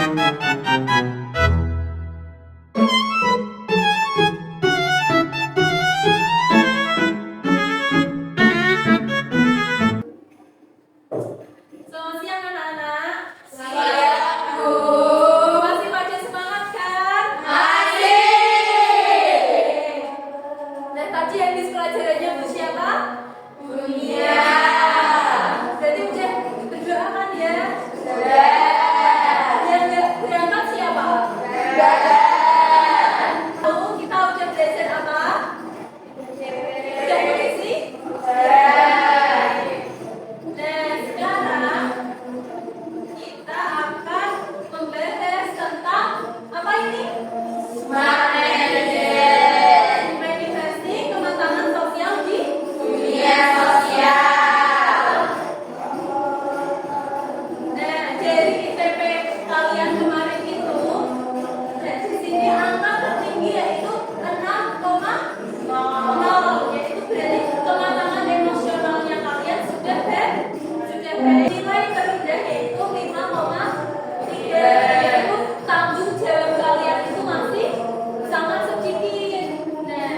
Selamat siang anak-anak. Siang, Bu. Masih pada semangat kan? Masih. Nah, tadi habis pelajarannya Bu siapa? Dunia. Berarti udah berdoa kan ya? Sudah. Yang nggak berangkat siapa? Sudah. Lalu kita udah belajar apa? Udah berisi? Sudah. Nah, sekarang kita akan membahas tentang apa ini? Smart Management. Manifesting kematangan sosial di Dunia sosial. Nah, dari ITP kalian kemarin itu, nah di sini angka tertinggi yaitu 6,0, yaitu berarti kematangan emosionalnya kalian sudah baik. Nilai terendah yaitu 5,3, yaitu tanggung jawab kalian itu masih sangat sedikit. Nah,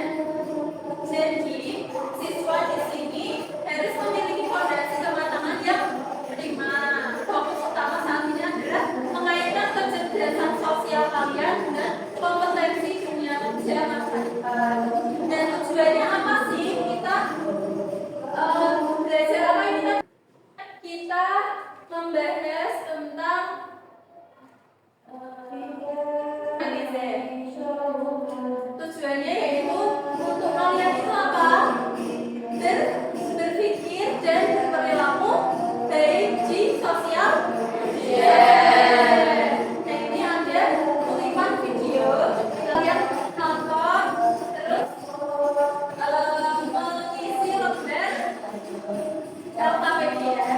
jadi siswa di sini harus memiliki fondasi kematangan yang prima. Fokus utama saat ini adalah mengaitkan kecerdasan sosial kalian dengan kompetensi dunia kerja masa depan. Dan tujuannya apa sih kita belajar apa ini kan? Kita membahas tentang tujuannya yaitu untuk kalian itu apa? Berpikir dan berperilaku baik di sosial media. Nah, ini ada kutipan video kalian nonton terus mengisi lembar LKPD ya.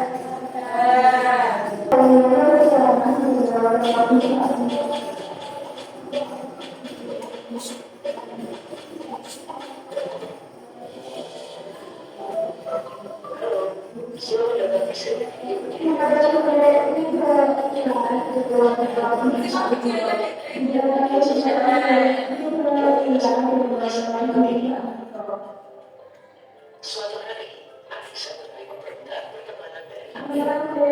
Suatu hari, Anissa mulai mempermudah pertemanan dari hal yang indah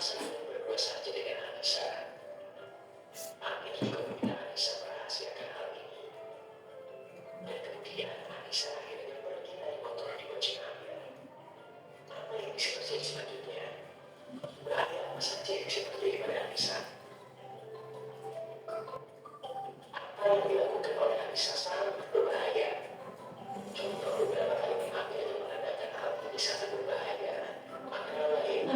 sekali. Berdosa saja dengan Anissa. Amir juga meminta Anissa merahasiakan hal ini. Dan kemudian Anissa akhirnya pergi dari motor di baju Amir. Apa yang bisa terjadi selanjutnya? Bahaya apa saja yang bisa terjadi pada Anissa? Apa yang dilakukan oleh Anissa sangat berbahaya. Contoh beberapa kalimat Amir yang menandakan hal ini sangat berbahaya. Antara lain,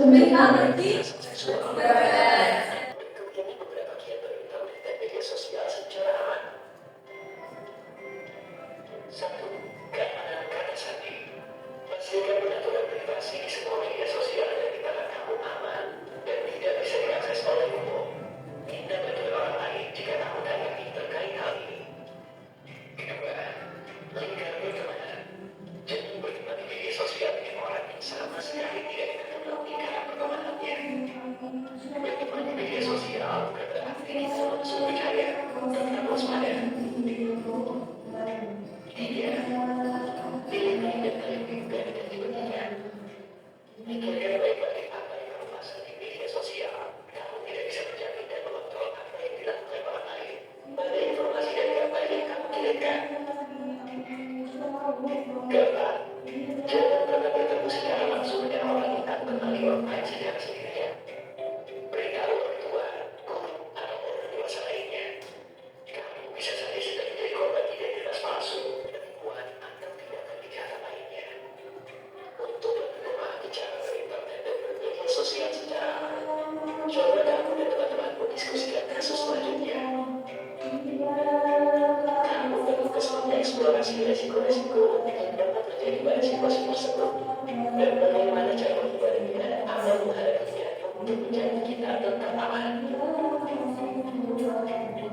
Mereka pergi seksual. Kemudian beberapa kiat berinteraksi dan media sosial secara aman. 1. Keamanan kata sandi. Pastikan peraturan privasi di semua media sosial dan di tangan kamu aman dan tidak bisa diakses oleh umum. Tindak lanjut orang lain jika kamu yakin terkait hal ini. 2. Lingkaran pertemanan. Jangan berteman di media sosial dengan orang yang sama sekali tidak dikenal lingkaran pertemanannya. Berteman di media sosial bukan berarti kita langsung percaya, tetap waspada. 3. Pilih-pilih dan kalian pribadi dan diberikan. Pikirkan baik-baik apa yang kamu pasang di media sosial. Kamu tidak bisa menjamin dan mengontrol apa yang dilakukan orang lain. Pada informasi dan gambar yang kamu kirimkan. 4. Jangan pernah bertemu secara langsung dengan orang yang tak kenal di online secara sendirian. Beritahu orang tua, guru, atau orang dewasa lainnya. Kamu bisa saja sudah menjadi korban identitas palsu, penipuan, atau tindakan kejahatan lainnya. Untuk lebih memahami cara berinternet dan bermedia sosial secara aman, situasi tersebut dan bagaimana cara menghindarinya atau menghadapinya untuk menjaga kita tetap aman.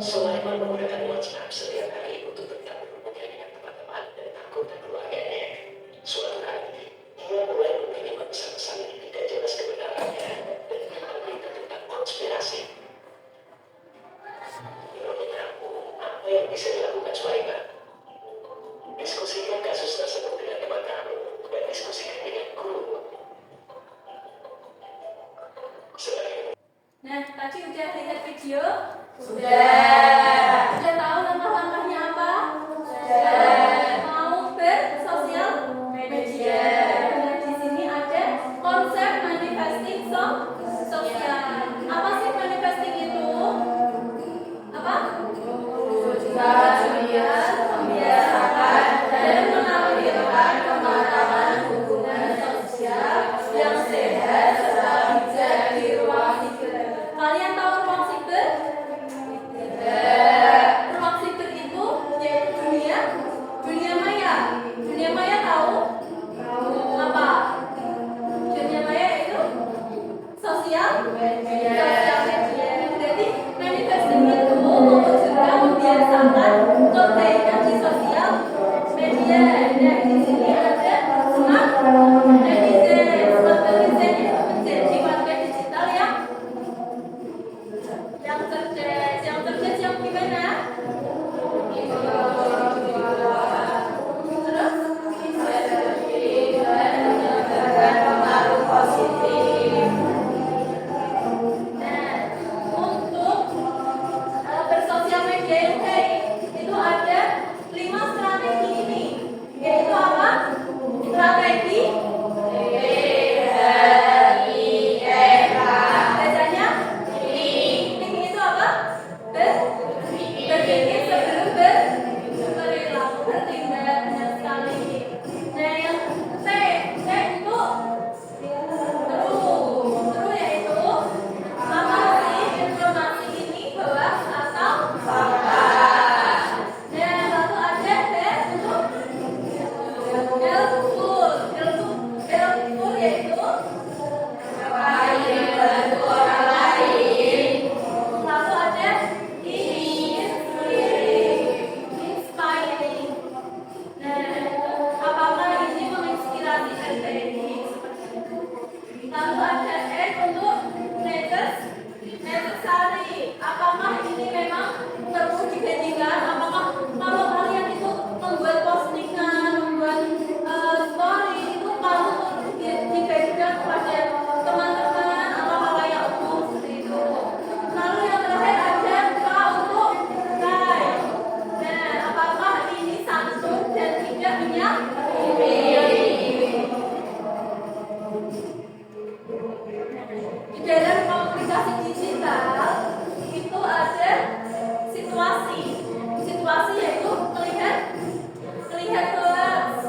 Sulaiman menggunakan WhatsApp setiap hari untuk tetap berhubungan dengan teman-teman dan anggota keluarganya. Suatu hari, ia mulai menerima pesan-pesan yang tidak jelas kebenarannya dan berita tentang konspirasi. Menurut kamu, apa yang bisa dilakukan Sulaiman? Diskusikan kasus tersebut dengan teman kamu dan diskusikan dengan guru. Sebagai Nah, tadi udah lihat video? Sudah. Udah tahu langkah-langkahnya apa? Sudah. Mau bersosial media. Nah, di sini ada konsep manifesting sosial. Apa sih manifesting itu? Apa? Membiasakan dan menampilkan pemahaman hubungan sosial yang sehat serta bijak di ruang siber. Kalian tahu ruang siber? Ruang siber itu yaitu dunia maya. Dunia maya tahu? Apa? Dunia maya itu sosial media. Berarti manifesting itu mewujudkan membiasakan kebaikan di sosial media. Dan di sini ada smart netizen. Smart netizen itu menjadi warga digital yang cerdas. Yang cerdas yang gimana? Terus? Pengaruh positif. Nah, untuk bersosial media yang baik itu ada 5 strategi ini. Yaitu apa? Strategi biasanya ini itu apa? Berpikir sebelum berperilaku. Bertindak. Benar sekali. Nah, yang T itu True yaitu apa sih informasi ini hoax atau fakta. Dan lalu ada B untuk helpful yaitu Membantu orang lain. lalu ada inspiring. Nah, apakah ini menginspirasi dan baik? Lalu ada N untuk necessary. Apakah ini memang perlu dibandingkan? Apakah kalau kalian itu membuat postingan, membuat story itu kalau dibandingkan kepada teman-teman atau halayak umum seperti itu. Lalu yang terakhir ada K untuk like. Nah, apakah ini santun dan tidak menyakiti? Di dalam komunikasi digital itu ada situasi. Situasi yaitu melihat hoax.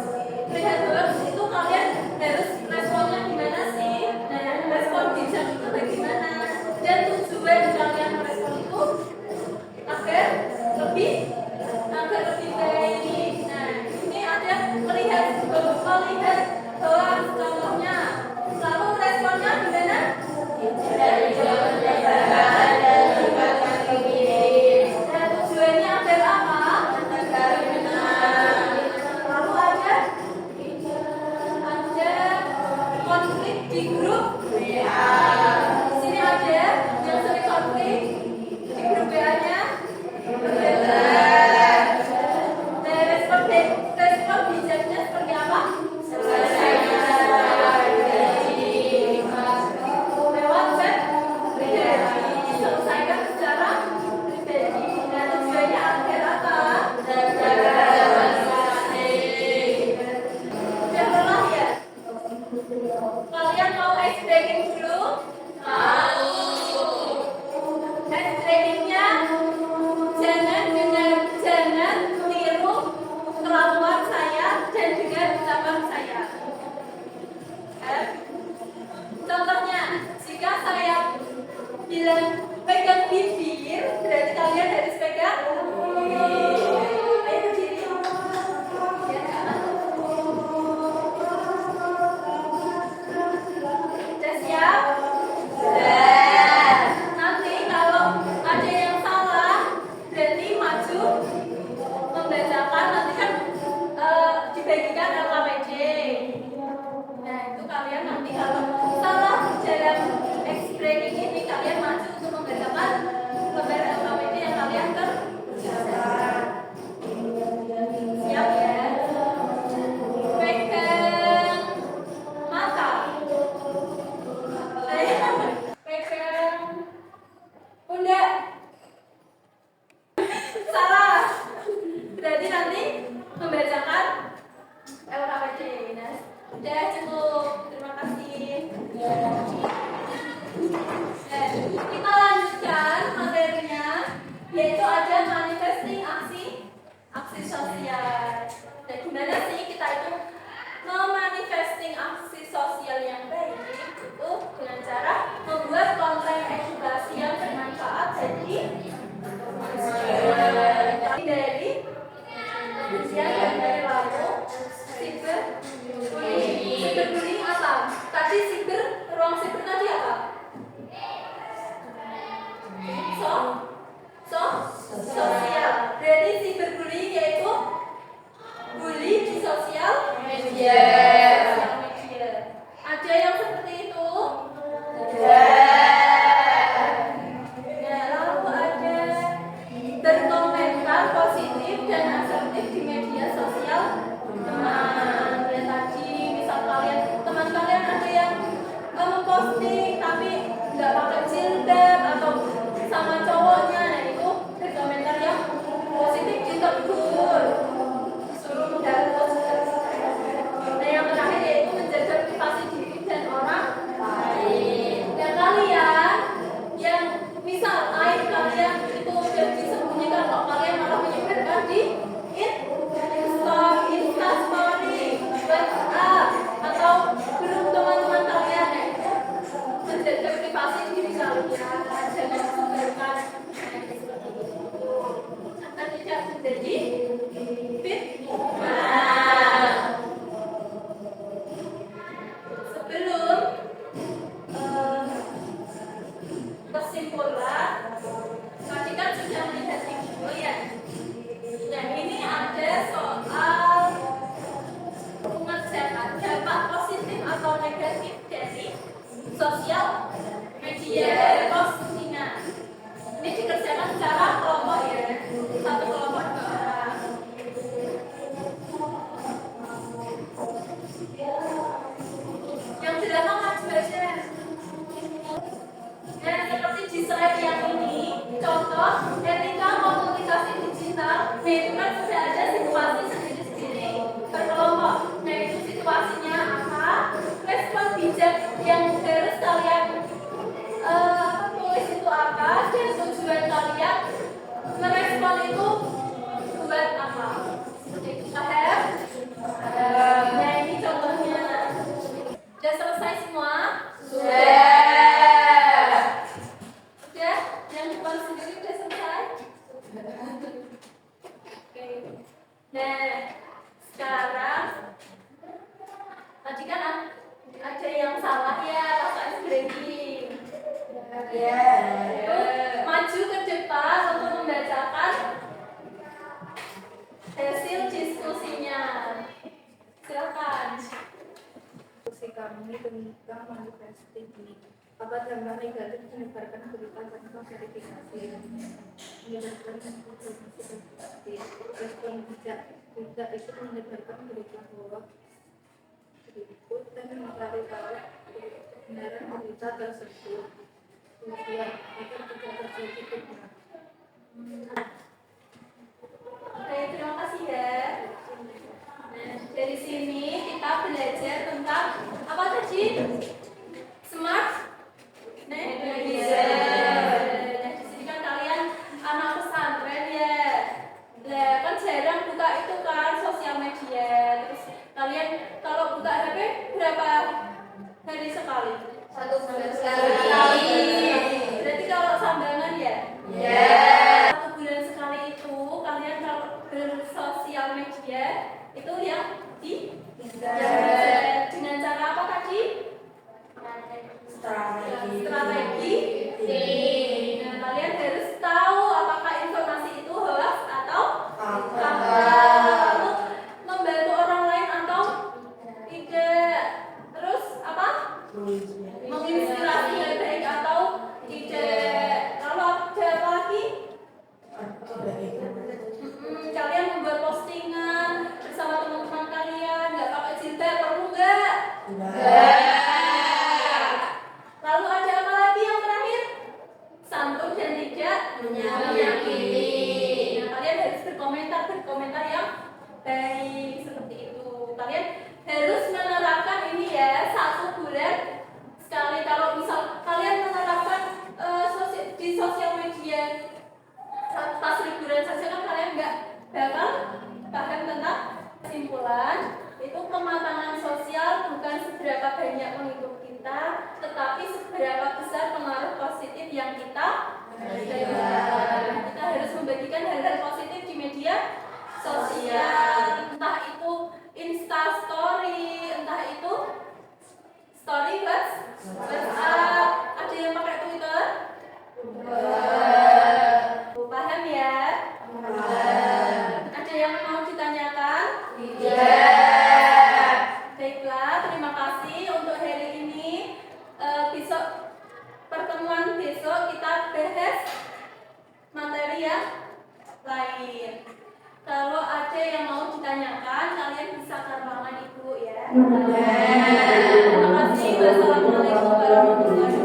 Melihat hoax itu kalian harus responnya gimana sih? Nah, respon bijak itu bagaimana? Dan tujuan kalian merespon itu agar lebih baik. Nah, ini ada melihat hoax contohnya. Lalu responnya gimana? Dan tujuannya agar apa? Lalu ada konflik di grup WA. Di sini ada yang sering konflik di grup WA-nya. Dan respon bijaknya seperti apa? Lewat web pribadi, diselesaikan secara pribadi. Dan tujuannya agar apa? Udah lelah ya? Kalian mau ice breaking dulu? Ice breakingnya jangan tiru kelakuan saya dan dengan ucapan saya. Contohnya, jika saya bilang pegang bibir, berarti kalian harus pegang ayo berdiri. kalian maju untuk membacakan lembar LKPD yang kalian kerjakan. Siap ya? Pegang mata. Pegang pundak. Salah. Berarti nanti membacakan LKPD. Nah, udah cukup. Terima kasih. Kita lanjutkan materinya, yaitu ada manifesting aksi sosial. Dan gimana sih kita itu memanifesting aksi sosial yang baik itu dengan cara membuat konten edukasi yang bermanfaat dari kemudian dan perilaku cyberbullying apa? Tadi ruang siber tadi apa? Sosial. Berarti cyberbullying yaitu bully di sosial media. Ada yang seperti itu? Lalu ada berkomentar positif dan asertif di media sosial teman. Ya tadi misal teman kalian ada yang memposting tapi nggak pakai jilbab atau sama cowoknya, nah itu berkomentar yang positif ditegur, suruh menghapus. Nah yang terakhir yaitu menjaga privasi diri dan orang lain. Dan kalian yang misal aib kalian itu udah disembunyikan, kalau kalian malah menyebarkan di Instastory, WhatsApp atau grup teman-teman kalian, nah itu menjaga privasi diri kalian. Jangan sebarkan akan tidak menjadi fitnah. Sebelum kesimpulan, tadi kan sudah melihat video ya. Nah ini ada soal pengerjaan dampak positif atau negatif dari sosial media postingan. Ini dikerjakan secara kelompok ya, satu kelompok orang. Yang di belakang maju aja. Nah seperti di slide yang ini, contoh etika komunikasi digital. Nah itu kan sudah ada situasi sendiri-sendiri berkelompok. Nah itu situasinya apa? Respon bijak yang harus kalian tulis itu apa, dan tujuan kalian merespon itu buat apa? Paham? Nah ini contohnya. Sudah selesai semua? Sudah. Udah? Yang depan sendiri udah selesai? Oke. Nah sekarang tadi kan ada yang salah ya pas grading. Maju ke depan untuk membacakan hasil diskusinya. Silakan. Diskusi kami tentang manifesting ini. Apa dampak negatif menyebarkan berita tanpa verifikasi? Menyebarkan informasi respon bijak tidak ikut menyebarkan berita hoax berikut dan mencari tahu kebenaran berita tersebut. Tujuan agar tidak terjadi fitnah. Oke, terima kasih ya. Nah, dari sini kita belajar tentang apa tadi? Smart netizen. Nah, di sini kan kalian anak pesantren ya. Lah, kan jarang buka itu kan sosial media. Terus kalian kalau buka HP berapa hari sekali? 1 bulan Sekali. Berarti kalau sambangan ya? Ya. 1 bulan sekali itu kalian kalau bersosial media itu yang dengan cara apa tadi? Strategi. Nah, kalian harus tahu apakah informasi itu hoax atau fakta. Lalu membantu orang lain atau tidak. Terus apa? Menginspirasi yang baik atau tidak. yang kita kita harus membagikan hal-hal positif di media sosial, entah itu Insta Story, entah itu Story WhatsApp. Ada yang pakai Twitter? Paham ya? Ada yang mau ditanyakan? Baiklah, terima kasih untuk hari ini. Besok pertemuan besok kita bahas materi yang lain. Kalau ada yang mau ditanyakan, kalian bisa ke ruangan ibu ya. Terima kasih. Wassalamualaikum warahmatullahi wabarakatuh.